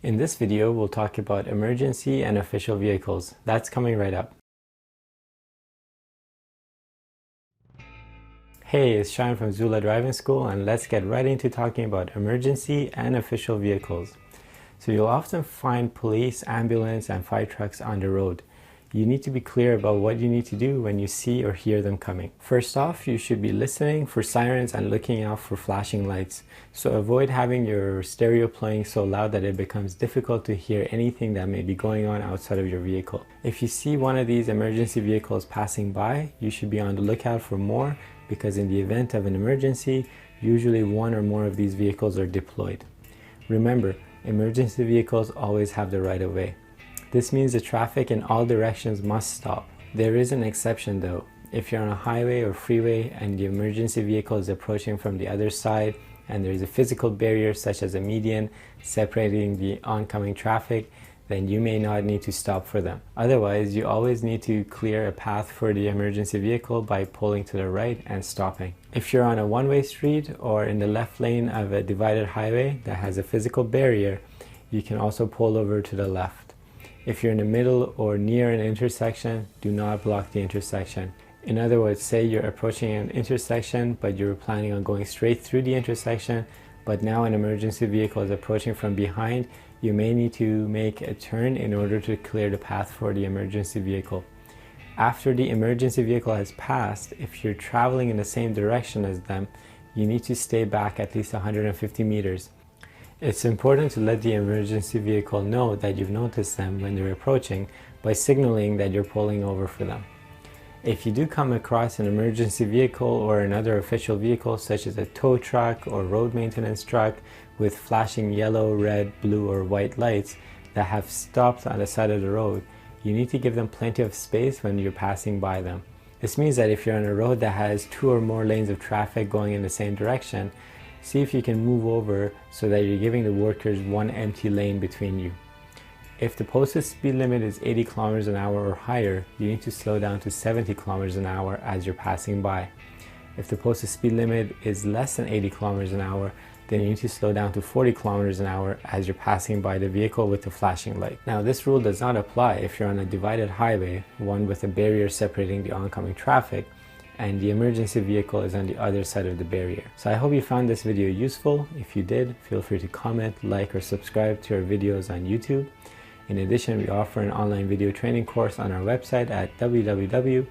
In this video, we'll talk about emergency and official vehicles. That's coming right up. Hey, it's Sean from Zula Driving School, and let's get right into talking about emergency and official vehicles. So you'll often find police, ambulance, and fire trucks on the road. You need to be clear about what you need to do when you see or hear them coming. First off, you should be listening for sirens and looking out for flashing lights. So avoid having your stereo playing so loud that it becomes difficult to hear anything that may be going on outside of your vehicle. If you see one of these emergency vehicles passing by, you should be on the lookout for more, because in the event of an emergency, usually one or more of these vehicles are deployed. Remember, emergency vehicles always have the right of way. This means the traffic in all directions must stop. There is an exception though. If you're on a highway or freeway and the emergency vehicle is approaching from the other side and there is a physical barrier such as a median separating the oncoming traffic, then you may not need to stop for them. Otherwise, you always need to clear a path for the emergency vehicle by pulling to the right and stopping. If you're on a one-way street or in the left lane of a divided highway that has a physical barrier, you can also pull over to the left. If you're in the middle or near an intersection, do not block the intersection. In other words, say you're approaching an intersection, but you're planning on going straight through the intersection, but now an emergency vehicle is approaching from behind, you may need to make a turn in order to clear the path for the emergency vehicle. After the emergency vehicle has passed, if you're traveling in the same direction as them, you need to stay back at least 150 meters. It's important to let the emergency vehicle know that you've noticed them when they're approaching by signaling that you're pulling over for them. If you do come across an emergency vehicle or another official vehicle such as a tow truck or road maintenance truck with flashing yellow, red, blue, or white lights that have stopped on the side of the road, you need to give them plenty of space when you're passing by them. This means that if you're on a road that has 2 or more lanes of traffic going in the same direction, see if you can move over so that you're giving the workers one empty lane between you. If the posted speed limit is 80 kilometers an hour or higher, you need to slow down to 70 kilometers an hour as you're passing by. If the posted speed limit is less than 80 kilometers an hour, then you need to slow down to 40 kilometers an hour as you're passing by the vehicle with the flashing light. Now, this rule does not apply if you're on a divided highway, one with a barrier separating the oncoming traffic, and the emergency vehicle is on the other side of the barrier. So I hope you found this video useful. If you did, feel free to comment, like, or subscribe to our videos on YouTube. In addition, we offer an online video training course on our website at www.zula.ca.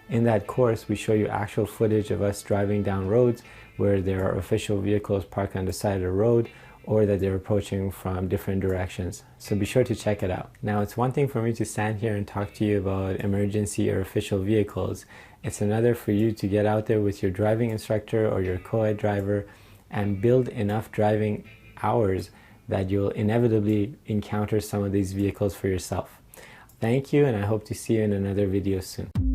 In that course, we show you actual footage of us driving down roads where there are official vehicles parked on the side of the road or that they're approaching from different directions. So be sure to check it out. Now, it's one thing for me to stand here and talk to you about emergency or official vehicles. It's another for you to get out there with your driving instructor or your co-ed driver and build enough driving hours that you'll inevitably encounter some of these vehicles for yourself. Thank you, and I hope to see you in another video soon.